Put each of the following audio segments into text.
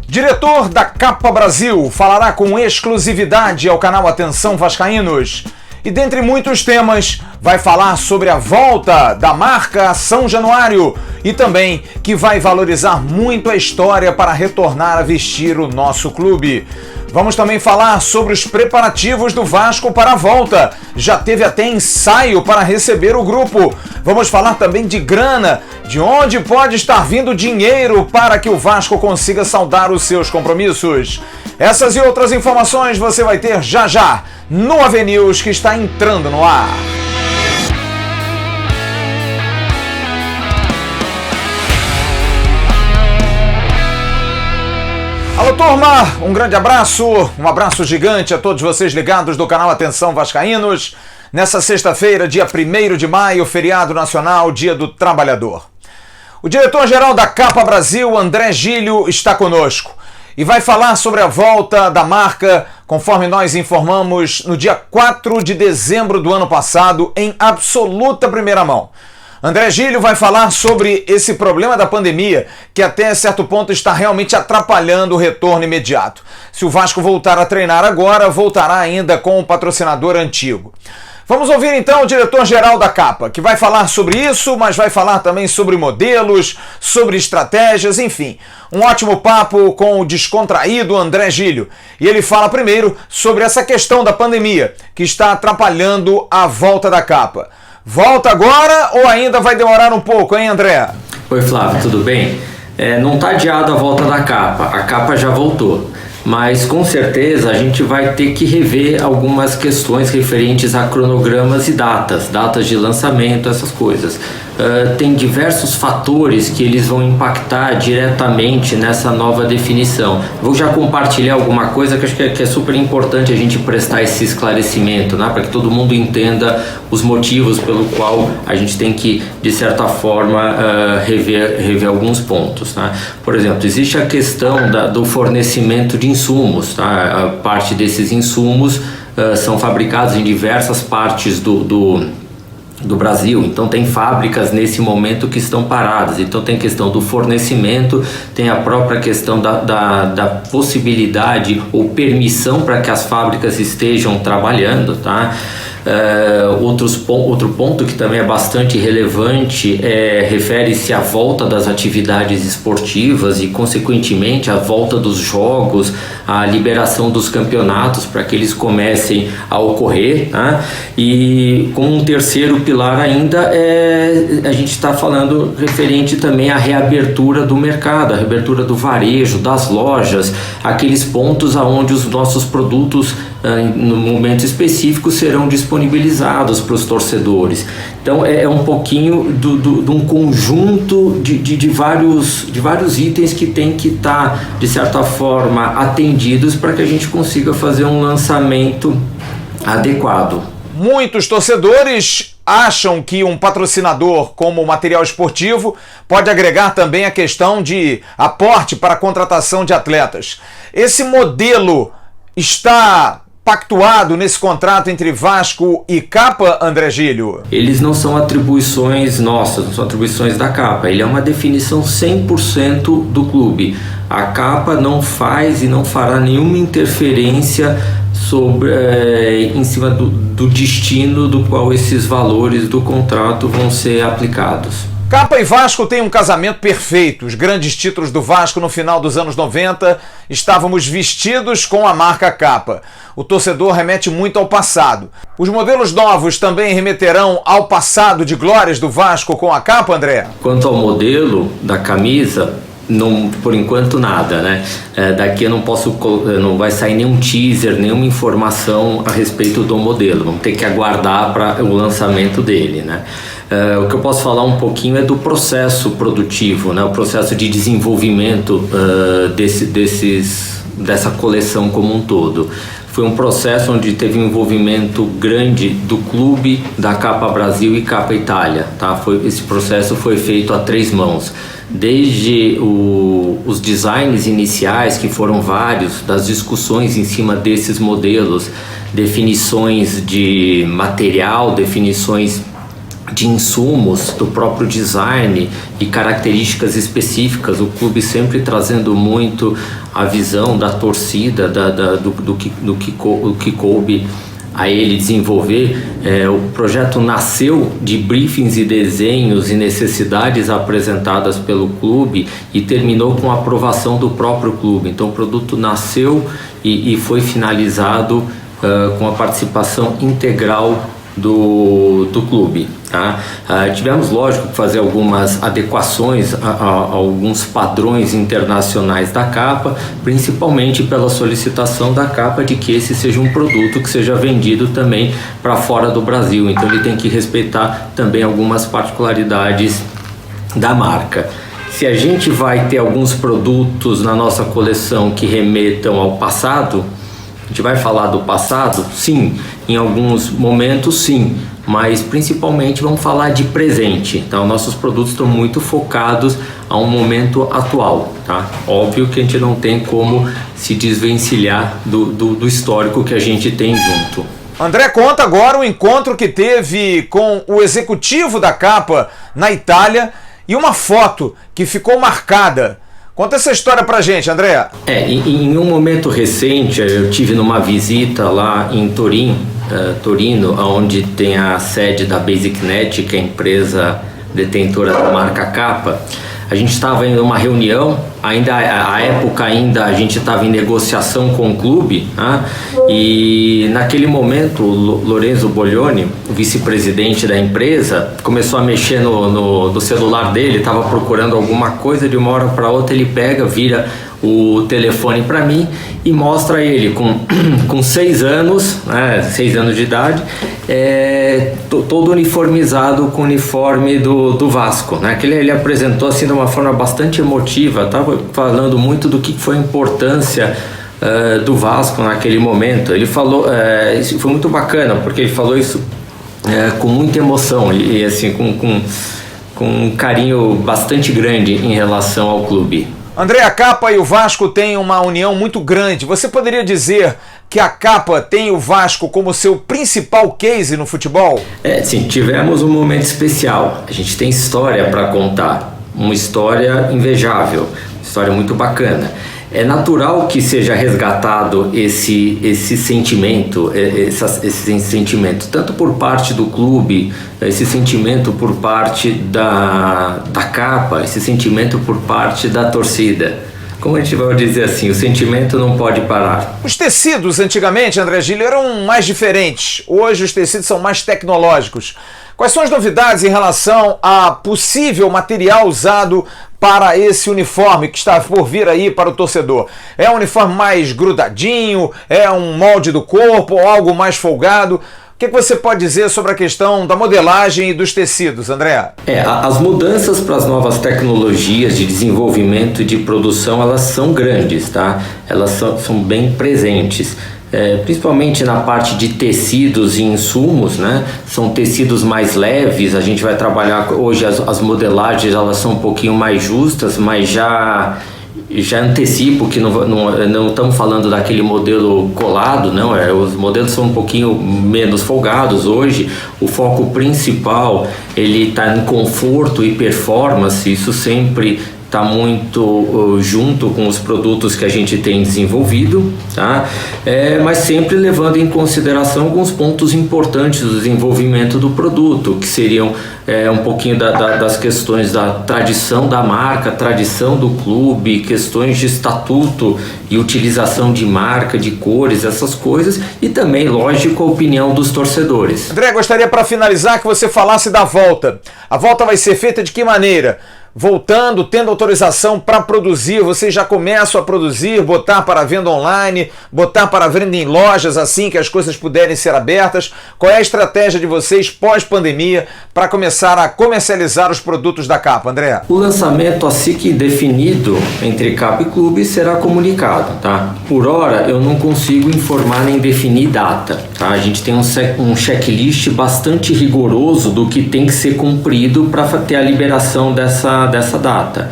Diretor da Capa Brasil falará com exclusividade ao canal Atenção Vascaínos. E dentre muitos temas, vai falar sobre a volta da marca São Januário e também que vai valorizar muito a história para retornar a vestir o nosso clube. Vamos também falar sobre os preparativos do Vasco para a volta. Já teve até ensaio para receber o grupo. Vamos falar também de grana, de onde pode estar vindo dinheiro para que o Vasco consiga saldar os seus compromissos. Essas e outras informações você vai ter já já no AV News, que está entrando no ar. Alô, turma, um grande abraço, um abraço gigante a todos vocês ligados do canal Atenção Vascaínos. Nessa sexta-feira, dia 1º de maio, feriado nacional, Dia do Trabalhador. O diretor-geral da Capa Brasil, André Gílio, está conosco e vai falar sobre a volta da marca, conforme nós informamos no dia 4 de dezembro do ano passado, em absoluta primeira mão. André Gílio vai falar sobre esse problema da pandemia, que até certo ponto está realmente atrapalhando o retorno imediato. Se o Vasco voltar a treinar agora, voltará ainda com o patrocinador antigo. Vamos ouvir então o diretor-geral da Capa, que vai falar sobre isso, mas vai falar também sobre modelos, sobre estratégias, enfim. Um ótimo papo com o descontraído André Gílio. E ele fala primeiro sobre essa questão da pandemia, que está atrapalhando a volta da Capa. Volta agora ou ainda vai demorar um pouco, hein, André? Oi, Flávio, tudo bem? Não está adiada a volta da Capa, a Capa já voltou. Mas com certeza a gente vai ter que rever algumas questões referentes a cronogramas e datas de lançamento, essas coisas. Tem diversos fatores que eles vão impactar diretamente nessa nova definição. Vou já compartilhar alguma coisa que acho que é super importante a gente prestar esse esclarecimento, né? Para que todo mundo entenda os motivos pelo qual a gente tem que, de certa forma, rever alguns pontos, né? Por exemplo, existe a questão do fornecimento de insumos, tá? A parte desses insumos são fabricados em diversas partes do Brasil, então tem fábricas nesse momento que estão paradas, então tem questão do fornecimento, tem a própria questão da possibilidade ou permissão para que as fábricas estejam trabalhando, tá? Outro ponto que também é bastante relevante refere-se à volta das atividades esportivas e, consequentemente, à volta dos jogos, à liberação dos campeonatos para que eles comecem a ocorrer, né? E com um terceiro pilar ainda, a gente está falando referente também à reabertura do mercado, a reabertura do varejo, das lojas, aqueles pontos aonde os nossos produtos no momento específico serão disponibilizados para os torcedores. Então é um pouquinho de um conjunto de vários itens que tem que estar de certa forma atendidos para que a gente consiga fazer um lançamento adequado. Muitos torcedores acham que um patrocinador como o material esportivo pode agregar também a questão de aporte para a contratação de atletas. Esse modelo está pactuado nesse contrato entre Vasco e Capa, André Gílio? Eles não são atribuições nossas, não são atribuições da Capa. Ele é uma definição 100% do clube. A Capa não faz e não fará nenhuma interferência em cima do destino do qual esses valores do contrato vão ser aplicados. Capa e Vasco têm um casamento perfeito. Os grandes títulos do Vasco no final dos anos 90 estávamos vestidos com a marca Capa. O torcedor remete muito ao passado. Os modelos novos também remeterão ao passado de glórias do Vasco com a Capa, André? Quanto ao modelo da camisa, não, por enquanto nada, né? Daqui eu não vai sair nenhum teaser, nenhuma informação a respeito do modelo. Vamos ter que aguardar para o lançamento dele, né? O que eu posso falar um pouquinho é do processo produtivo, né? O processo de desenvolvimento dessa coleção como um todo. Foi um processo onde teve um envolvimento grande do clube, da Capa Brasil e Capa Itália, tá? Esse processo foi feito a 3 mãos. Desde os designs iniciais, que foram vários, das discussões em cima desses modelos, definições de material, definições de insumos, do próprio design e características específicas, o clube sempre trazendo muito a visão da torcida, do que coube a ele desenvolver. O projeto nasceu de briefings e desenhos e necessidades apresentadas pelo clube e terminou com a aprovação do próprio clube. Então o produto nasceu e foi finalizado com a participação integral do clube, tá? Tivemos, lógico, que fazer algumas adequações a alguns padrões internacionais da capa, principalmente pela solicitação da capa de que esse seja um produto que seja vendido também para fora do Brasil. Então ele tem que respeitar também algumas particularidades da marca. Se a gente vai ter alguns produtos na nossa coleção que remetam ao passado, a gente vai falar do passado? Sim. Em alguns momentos, sim. Mas principalmente vamos falar de presente. Então, nossos produtos estão muito focados a um momento atual, tá? Óbvio que a gente não tem como se desvencilhar do histórico que a gente tem junto. André, conta agora o encontro que teve com o executivo da capa na Itália e uma foto que ficou marcada. Conta essa história pra gente, André. Em um momento recente, eu tive numa visita lá em Torino, onde tem a sede da BasicNet, que é a empresa detentora da marca Capa. A gente estava em uma reunião, à época a gente estava em negociação com o clube, né? E naquele momento o Lorenzo Boglioni, o vice-presidente da empresa, começou a mexer no celular dele, estava procurando alguma coisa, de uma hora para outra ele vira o telefone para mim e mostra ele com 6 anos, né, 6 anos de idade, todo uniformizado com o uniforme do Vasco, né, que ele apresentou assim de uma forma bastante emotiva, estava falando muito do que foi a importância do Vasco naquele momento. Ele falou, isso foi muito bacana, porque ele falou isso com muita emoção e assim com um carinho bastante grande em relação ao clube. André, a Capa e o Vasco têm uma união muito grande. Você poderia dizer que a Capa tem o Vasco como seu principal case no futebol? Sim, tivemos um momento especial. A gente tem história para contar, uma história invejável, uma história muito bacana. É natural que seja resgatado esse sentimento, esse sentimento, tanto por parte do clube, esse sentimento por parte da Capa, esse sentimento por parte da torcida. Como a gente vai dizer assim, o sentimento não pode parar. Os tecidos antigamente, André Gílio, eram mais diferentes. Hoje os tecidos são mais tecnológicos. Quais são as novidades em relação a possível material usado para esse uniforme que está por vir aí para o torcedor? É um uniforme mais grudadinho? É um molde do corpo ou algo mais folgado? O que você pode dizer sobre a questão da modelagem e dos tecidos, André? As mudanças para as novas tecnologias de desenvolvimento e de produção, elas são grandes, tá? Elas são bem presentes. Principalmente na parte de tecidos e insumos, né? São tecidos mais leves. A gente vai trabalhar hoje, as modelagens elas são um pouquinho mais justas, mas já antecipo que não estamos falando daquele modelo colado, não. Os modelos são um pouquinho menos folgados hoje. O foco principal ele está em conforto e performance. Isso sempre está muito junto com os produtos que a gente tem desenvolvido, tá? Mas sempre levando em consideração alguns pontos importantes do desenvolvimento do produto, que seriam um pouquinho das questões da tradição da marca, tradição do clube, questões de estatuto e utilização de marca, de cores, essas coisas, e também, lógico, a opinião dos torcedores. André, gostaria para finalizar que você falasse da volta. A volta vai ser feita de que maneira? Voltando, tendo autorização para produzir, vocês já começam a produzir, botar para venda online, botar para venda em lojas assim que as coisas puderem ser abertas? Qual é a estratégia de vocês pós-pandemia para começar a comercializar os produtos da Capa, André? O lançamento assim que definido entre Capa e clube será comunicado, tá? Por hora eu não consigo informar nem definir data, tá? A gente tem um checklist bastante rigoroso do que tem que ser cumprido para ter a liberação dessa data.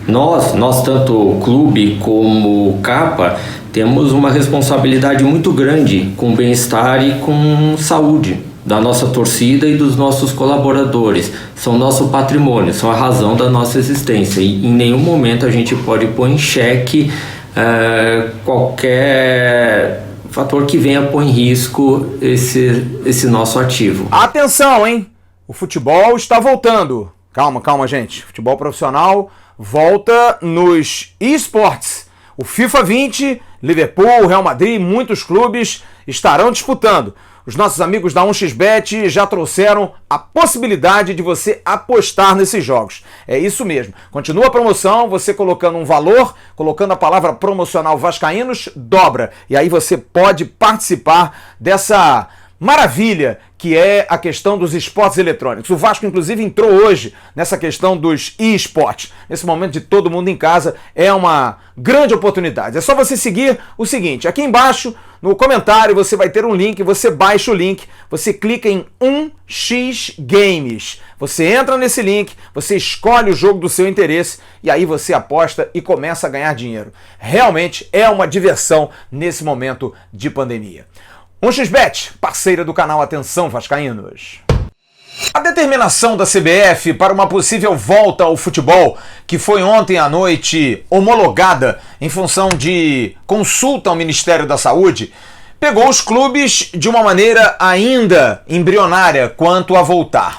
Nós tanto clube como Capa temos uma responsabilidade muito grande com o bem-estar e com saúde da nossa torcida e dos nossos colaboradores. São nosso patrimônio, são a razão da nossa existência. E em nenhum momento a gente pode pôr em xeque qualquer fator que venha pôr em risco esse nosso ativo. Atenção, hein? O futebol está voltando. Calma, gente. Futebol profissional volta nos eSports. O FIFA 20, Liverpool, Real Madrid, muitos clubes estarão disputando. Os nossos amigos da 1xBet já trouxeram a possibilidade de você apostar nesses jogos. É isso mesmo. Continua a promoção, você colocando um valor, colocando a palavra promocional Vascaínos, dobra. E aí você pode participar dessa maravilha que é a questão dos esportes eletrônicos. O Vasco, inclusive, entrou hoje nessa questão dos esportes. Nesse momento de todo mundo em casa, é uma grande oportunidade. É só você seguir o seguinte, aqui embaixo, no comentário, você vai ter um link, você baixa o link, você clica em 1x Games. Você entra nesse link, você escolhe o jogo do seu interesse e aí você aposta e começa a ganhar dinheiro. Realmente é uma diversão nesse momento de pandemia. 1xBet, parceira do canal Atenção Vascaínos. A determinação da CBF para uma possível volta ao futebol, que foi ontem à noite homologada em função de consulta ao Ministério da Saúde, pegou os clubes de uma maneira ainda embrionária quanto a voltar.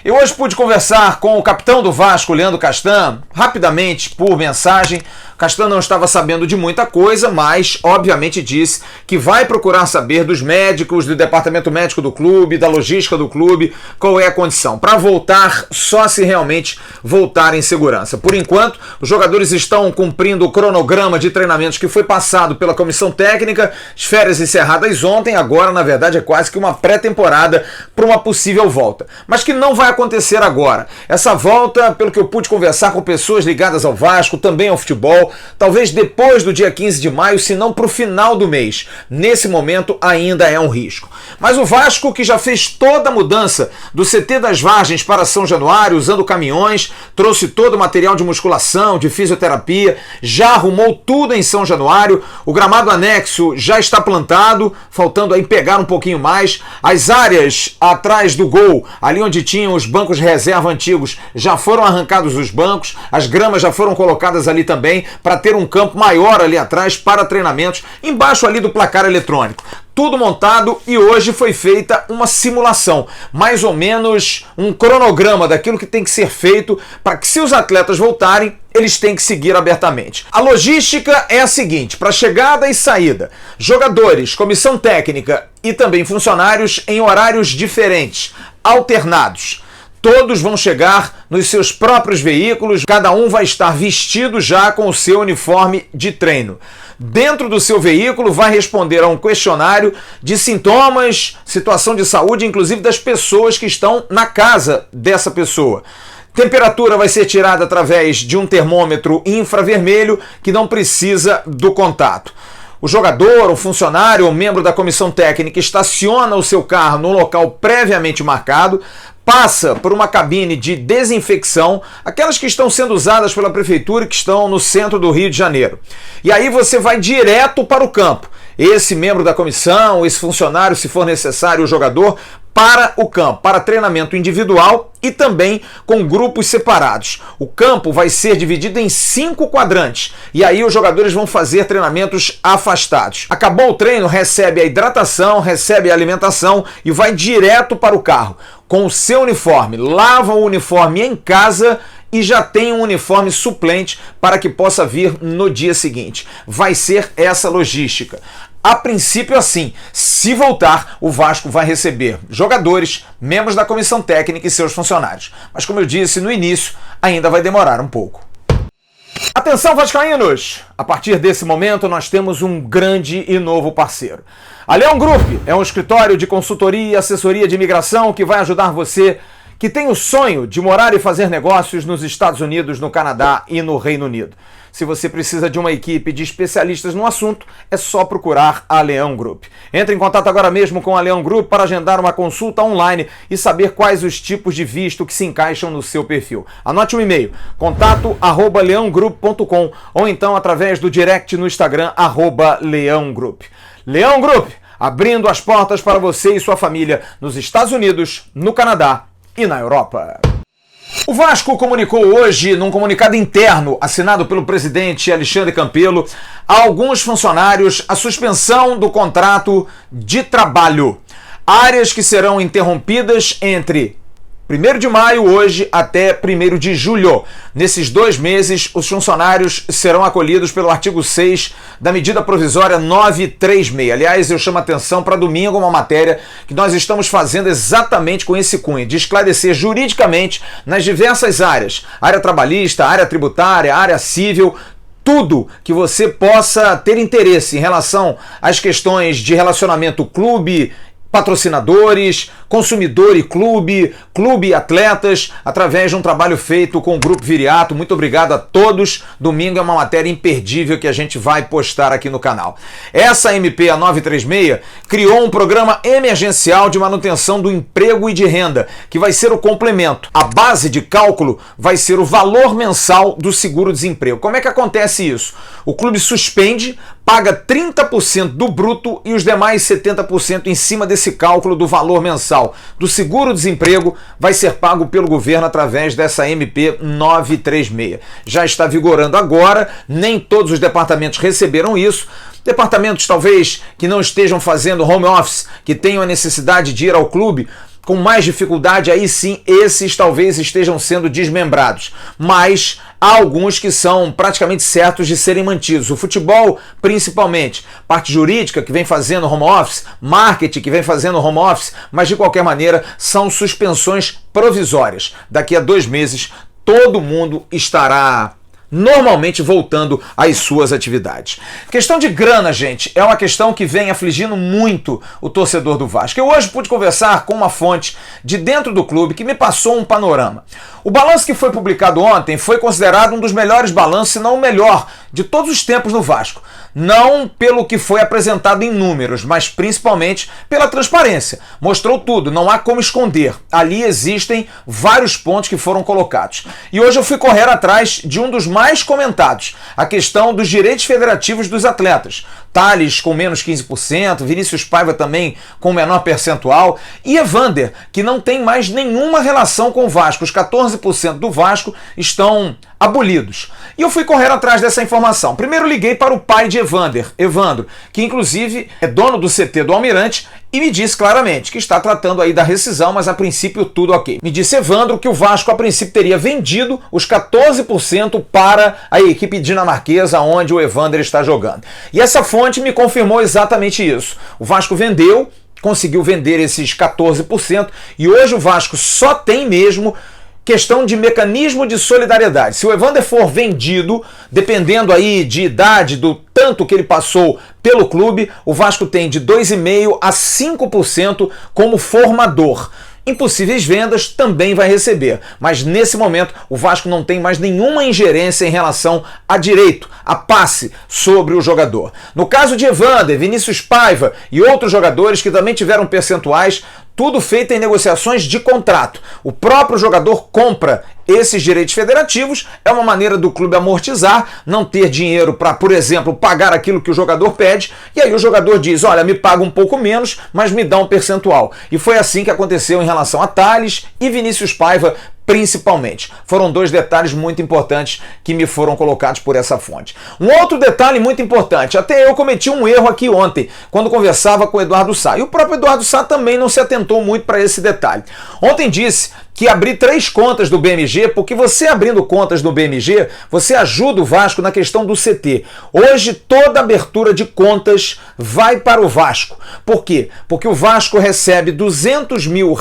Eu hoje pude conversar com o capitão do Vasco, Leandro Castan, rapidamente por mensagem. Castan não estava sabendo de muita coisa, mas obviamente disse que vai procurar saber dos médicos, do departamento médico do clube, da logística do clube, qual é a condição. Para voltar, só se realmente voltar em segurança. Por enquanto, os jogadores estão cumprindo o cronograma de treinamentos que foi passado pela comissão técnica, as férias encerradas ontem, agora na verdade é quase que uma pré-temporada para uma possível volta. Mas que não vai acontecer agora. Essa volta, pelo que eu pude conversar com pessoas ligadas ao Vasco, também ao futebol, talvez depois do dia 15 de maio, se não para o final do mês. Nesse momento ainda é um risco. Mas o Vasco, que já fez toda a mudança do CT das Vargens para São Januário, usando caminhões, trouxe todo o material de musculação, de fisioterapia, já arrumou tudo em São Januário, o gramado anexo já está plantado, faltando aí pegar um pouquinho mais, as áreas atrás do gol, ali onde tinham os bancos de reserva antigos, já foram arrancados os bancos, as gramas já foram colocadas ali também, para ter um campo maior ali atrás para treinamentos, embaixo ali do placar eletrônico. Tudo montado e hoje foi feita uma simulação, mais ou menos um cronograma daquilo que tem que ser feito para que, se os atletas voltarem, eles têm que seguir abertamente. A logística é a seguinte: para chegada e saída, jogadores, comissão técnica e também funcionários em horários diferentes, alternados. Todos vão chegar nos seus próprios veículos, cada um vai estar vestido já com o seu uniforme de treino. Dentro do seu veículo vai responder a um questionário de sintomas, situação de saúde, inclusive das pessoas que estão na casa dessa pessoa. Temperatura vai ser tirada através de um termômetro infravermelho que não precisa do contato. O jogador, o funcionário ou membro da comissão técnica estaciona o seu carro no local previamente marcado, passa por uma cabine de desinfecção, aquelas que estão sendo usadas pela prefeitura e que estão no centro do Rio de Janeiro. E aí você vai direto para o campo. Esse membro da comissão, esse funcionário, se for necessário, o jogador, para o campo, para treinamento individual e também com grupos separados. O campo vai ser dividido em 5 quadrantes e aí os jogadores vão fazer treinamentos afastados. Acabou o treino, recebe a hidratação, recebe a alimentação e vai direto para o carro com o seu uniforme. Lava o uniforme em casa e já tem um uniforme suplente para que possa vir no dia seguinte. Vai ser essa logística. A princípio, assim, se voltar, o Vasco vai receber jogadores, membros da comissão técnica e seus funcionários. Mas como eu disse no início, ainda vai demorar um pouco. Atenção, vascaínos! A partir desse momento, nós temos um grande e novo parceiro. A Leão Group é um escritório de consultoria e assessoria de imigração que vai ajudar você que tem o sonho de morar e fazer negócios nos Estados Unidos, no Canadá e no Reino Unido. Se você precisa de uma equipe de especialistas no assunto, é só procurar a Leão Group. Entre em contato agora mesmo com a Leão Group para agendar uma consulta online e saber quais os tipos de visto que se encaixam no seu perfil. Anote o e-mail, contato@leaogroup.com ou então através do direct no Instagram, @leaogroup. Leão Group, abrindo as portas para você e sua família nos Estados Unidos, no Canadá e na Europa. O Vasco comunicou hoje, num comunicado interno assinado pelo presidente Alexandre Campelo, a alguns funcionários a suspensão do contrato de trabalho. Áreas que serão interrompidas entre 1º de maio, hoje, até 1º de julho. Nesses 2 meses, os funcionários serão acolhidos pelo artigo 6 da medida provisória 936. Aliás, eu chamo a atenção para domingo uma matéria que nós estamos fazendo exatamente com esse cunho, de esclarecer juridicamente nas diversas áreas, área trabalhista, área tributária, área civil, tudo que você possa ter interesse em relação às questões de relacionamento clube, patrocinadores, consumidor e clube, clube e atletas, através de um trabalho feito com o Grupo Viriato. Muito obrigado a todos. Domingo é uma matéria imperdível que a gente vai postar aqui no canal. Essa MP, a 936, criou um programa emergencial de manutenção do emprego e de renda, que vai ser o complemento. A base de cálculo vai ser o valor mensal do seguro-desemprego. Como é que acontece isso? O clube suspende, paga 30% do bruto e os demais 70% em cima desse cálculo do valor mensal do seguro-desemprego vai ser pago pelo governo através dessa MP 936. Já está vigorando agora, nem todos os departamentos receberam isso. Departamentos talvez que não estejam fazendo home office, que tenham a necessidade de ir ao clube, com mais dificuldade, aí sim, esses talvez estejam sendo desmembrados. Mas há alguns que são praticamente certos de serem mantidos. O futebol, principalmente, parte jurídica, que vem fazendo home office, marketing, que vem fazendo home office, mas de qualquer maneira são suspensões provisórias. Daqui a 2 meses, todo mundo estará normalmente voltando às suas atividades. Questão de grana, gente, é uma questão que vem afligindo muito o torcedor do Vasco. Eu hoje pude conversar com uma fonte de dentro do clube que me passou um panorama. O balanço que foi publicado ontem foi considerado um dos melhores balanços, se não o melhor, de todos os tempos no Vasco. Não pelo que foi apresentado em números, mas principalmente pela transparência. Mostrou tudo, não há como esconder. Ali existem vários pontos que foram colocados. E hoje eu fui correr atrás de um dos mais comentados, a questão dos direitos federativos dos atletas. Thales com menos 15%, Vinícius Paiva também com menor percentual, e Evander, que não tem mais nenhuma relação com o Vasco. Os 14% do Vasco estão abolidos. E eu fui correr atrás dessa informação. Primeiro liguei para o pai de Evander, Evandro, que inclusive é dono do CT do Almirante, e me disse claramente que está tratando aí da rescisão, mas a princípio tudo ok. Me disse Evandro que o Vasco a princípio teria vendido os 14% para a equipe dinamarquesa onde o Evander está jogando. E essa fonte me confirmou exatamente isso. O Vasco vendeu, conseguiu vender esses 14% e hoje o Vasco só tem mesmo questão de mecanismo de solidariedade. Se o Evander for vendido, dependendo aí de idade, do tanto que ele passou pelo clube, o Vasco tem de 2,5% a 5% como formador. Impossíveis vendas também vai receber, mas nesse momento o Vasco não tem mais nenhuma ingerência em relação a direito, a passe sobre o jogador. No caso de Evander, Vinícius Paiva e outros jogadores que também tiveram percentuais, tudo feito em negociações de contrato. O próprio jogador compra esses direitos federativos, é uma maneira do clube amortizar, não ter dinheiro para, por exemplo, pagar aquilo que o jogador pede, e aí o jogador diz, olha, me paga um pouco menos, mas me dá um percentual. E foi assim que aconteceu em relação a Thales e Vinícius Paiva, principalmente. Foram 2 detalhes muito importantes que me foram colocados por essa fonte. Um outro detalhe muito importante, até eu cometi um erro aqui ontem, quando conversava com o Eduardo Sá, e o próprio Eduardo Sá também não se atentou muito para esse detalhe. Ontem disse que abrir 3 contas do BMG, porque você abrindo contas no BMG, você ajuda o Vasco na questão do CT. Hoje toda abertura de contas vai para o Vasco. Por quê? Porque o Vasco recebe R$200 mil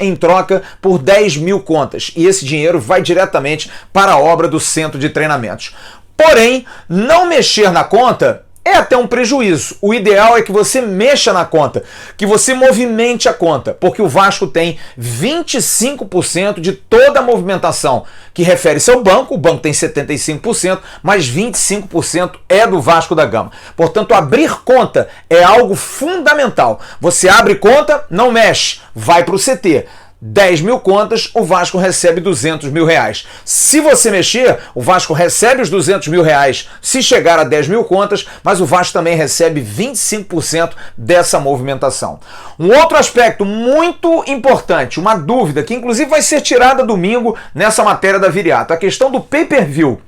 em troca por 10 mil contas. E esse dinheiro vai diretamente para a obra do centro de treinamentos. Porém, não mexer na conta é até um prejuízo. O ideal é que você mexa na conta, que você movimente a conta, porque o Vasco tem 25% de toda a movimentação que refere-se ao banco, o banco tem 75%, mas 25% é do Vasco da Gama. Portanto, abrir conta é algo fundamental. Você abre conta, não mexe, vai para o CT. 10 mil contas, o Vasco recebe 200 mil reais. Se você mexer, o Vasco recebe os 200 mil reais se chegar a 10 mil contas, mas o Vasco também recebe 25% dessa movimentação. Um outro aspecto muito importante, uma dúvida que inclusive vai ser tirada domingo nessa matéria da Viriato, a questão do pay-per-view.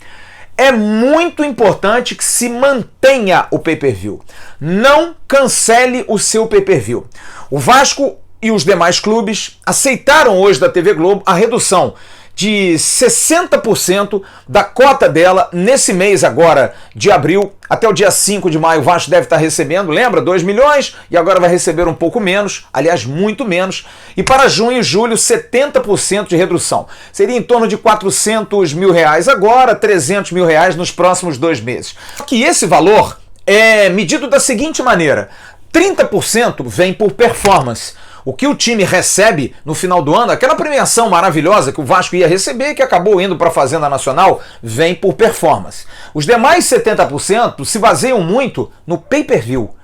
É muito importante que se mantenha o pay-per-view. Não cancele o seu pay-per-view. O Vasco e os demais clubes aceitaram hoje da TV Globo a redução de 60% da cota dela nesse mês agora de abril. Até o dia 5 de maio o Vasco deve estar recebendo, lembra? 2 milhões e agora vai receber um pouco menos, aliás, muito menos. E para junho e julho, 70% de redução. Seria em torno de 400 mil reais agora, 300 mil reais nos próximos 2 meses. Que esse valor é medido da seguinte maneira: 30% vem por performance. O que o time recebe no final do ano, aquela premiação maravilhosa que o Vasco ia receber e que acabou indo para a Fazenda Nacional, vem por performance. Os demais 70% se baseiam muito no pay-per-view.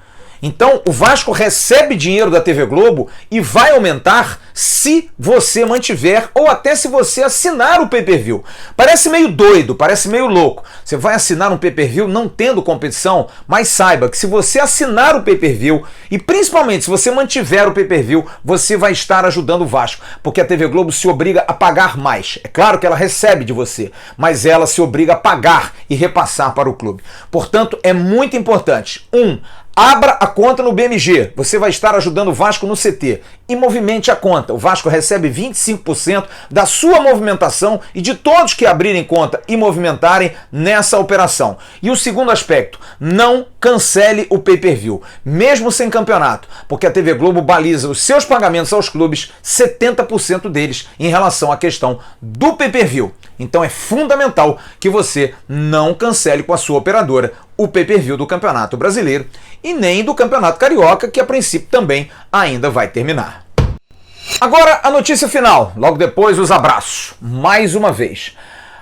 Então o Vasco recebe dinheiro da TV Globo e vai aumentar se você mantiver ou até se você assinar o pay-per-view. Parece meio doido, parece meio louco. Você vai assinar um pay-per-view não tendo competição, mas saiba que se você assinar o pay-per-view e principalmente se você mantiver o pay-per-view, você vai estar ajudando o Vasco, porque a TV Globo se obriga a pagar mais. É claro que ela recebe de você, mas ela se obriga a pagar e repassar para o clube. Portanto, é muito importante. Abra a conta no BMG, você vai estar ajudando o Vasco no CT. E movimente a conta, o Vasco recebe 25% da sua movimentação e de todos que abrirem conta e movimentarem nessa operação. E o segundo aspecto, não cancele o pay-per-view, mesmo sem campeonato, porque a TV Globo baliza os seus pagamentos aos clubes, 70% deles em relação à questão do pay-per-view. Então é fundamental que você não cancele com a sua operadora o pay-per-view do Campeonato Brasileiro e nem do Campeonato Carioca, que a princípio também ainda vai terminar. Agora a notícia final, logo depois os abraços. Mais uma vez,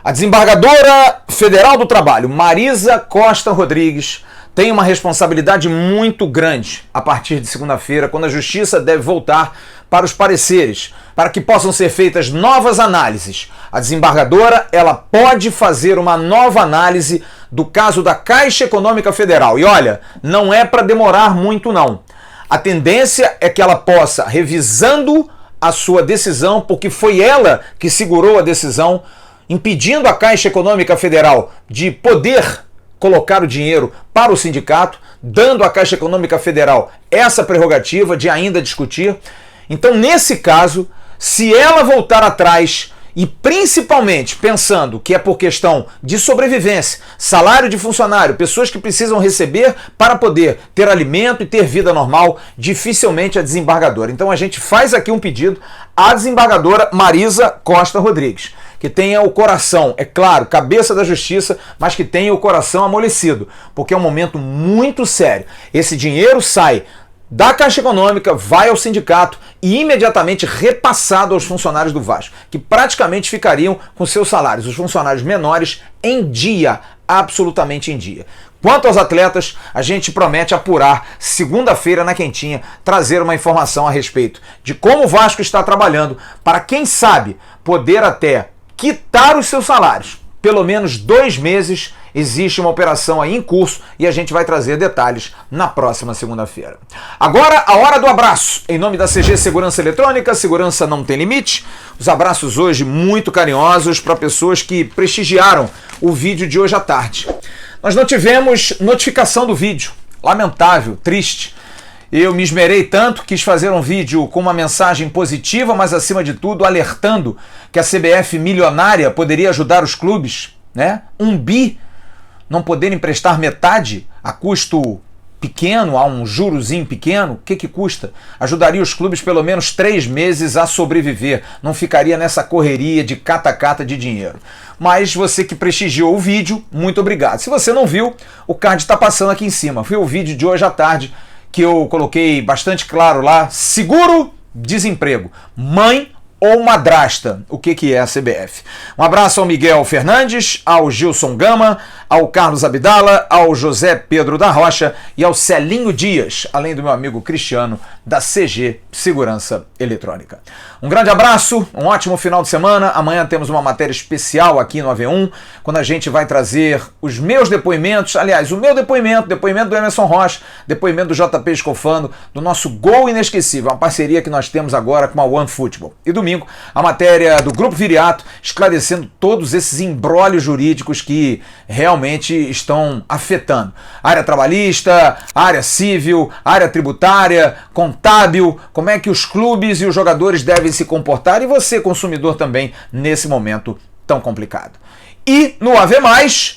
a desembargadora federal do trabalho, Marisa Costa Rodrigues, tem uma responsabilidade muito grande a partir de segunda-feira, quando a Justiça deve voltar para os pareceres, para que possam ser feitas novas análises. A desembargadora, ela pode fazer uma nova análise do caso da Caixa Econômica Federal. E olha, não é para demorar muito não. A tendência é que ela possa, revisando a sua decisão, porque foi ela que segurou a decisão, impedindo a Caixa Econômica Federal de poder colocar o dinheiro para o sindicato, dando à Caixa Econômica Federal essa prerrogativa de ainda discutir. Então, nesse caso, se ela voltar atrás e principalmente pensando que é por questão de sobrevivência, salário de funcionário, pessoas que precisam receber para poder ter alimento e ter vida normal, dificilmente a desembargadora. Então a gente faz aqui um pedido à desembargadora Marisa Costa Rodrigues, que tenha o coração, é claro, cabeça da justiça, mas que tenha o coração amolecido, porque é um momento muito sério. Esse dinheiro sai da Caixa Econômica, vai ao sindicato e imediatamente repassado aos funcionários do Vasco, que praticamente ficariam com seus salários, os funcionários menores, em dia, absolutamente em dia. Quanto aos atletas, a gente promete apurar segunda-feira na Quentinha, trazer uma informação a respeito de como o Vasco está trabalhando para, quem sabe, poder até quitar os seus salários. Pelo menos 2 meses existe uma operação aí em curso e a gente vai trazer detalhes na próxima segunda-feira. Agora, a hora do abraço. Em nome da CG Segurança Eletrônica, segurança não tem limite. Os abraços hoje muito carinhosos para pessoas que prestigiaram o vídeo de hoje à tarde. Nós não tivemos notificação do vídeo. Lamentável, triste. Eu me esmerei tanto, quis fazer um vídeo com uma mensagem positiva, mas acima de tudo alertando que a CBF milionária poderia ajudar os clubes, né? 1 bi, não poder emprestar metade a custo pequeno, a um jurozinho pequeno, o que custa? Ajudaria os clubes pelo menos 3 meses a sobreviver, não ficaria nessa correria de cata-cata de dinheiro. Mas você que prestigiou o vídeo, muito obrigado. Se você não viu, o card está passando aqui em cima. Foi o vídeo de hoje à tarde que eu coloquei bastante claro lá: seguro-desemprego, mãe ou madrasta, o que é a CBF. Um abraço ao Miguel Fernandes, ao Gilson Gama, ao Carlos Abdala, ao José Pedro da Rocha e ao Celinho Dias, além do meu amigo Cristiano, da CG Segurança Eletrônica. Um grande abraço, um ótimo final de semana. Amanhã temos uma matéria especial aqui no AV1, quando a gente vai trazer os meus depoimentos, aliás, o meu depoimento do Emerson Rocha, depoimento do JP Escofano, do nosso Gol Inesquecível, uma parceria que nós temos agora com a OneFootball. E domingo, a matéria do Grupo Viriato, esclarecendo todos esses imbrólios jurídicos que realmente estão afetando área trabalhista, área civil, área tributária, contábil, como é que os clubes e os jogadores devem se comportar e você, consumidor, também nesse momento tão complicado. E no AV+,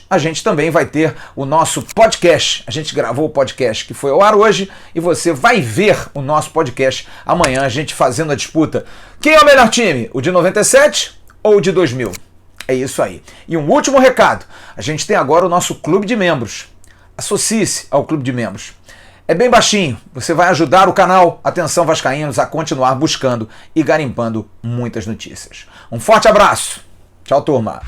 a gente também vai ter o nosso podcast. A gente gravou o podcast que foi ao ar hoje e você vai ver o nosso podcast amanhã, a gente fazendo a disputa. Quem é o melhor time? O de 97 ou o de 2000? É isso aí. E um último recado. A gente tem agora o nosso clube de membros. Associe-se ao clube de membros. É bem baixinho. Você vai ajudar o canal Atenção Vascaínos a continuar buscando e garimpando muitas notícias. Um forte abraço. Tchau, turma.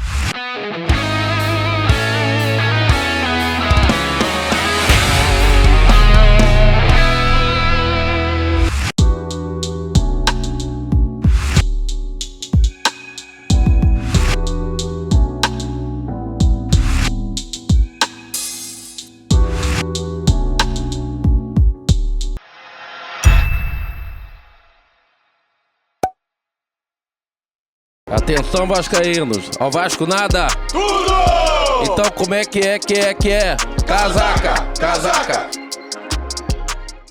Atenção, vascaínos, ao Vasco nada! Tudo! Então como é que é? Casaca, casaca!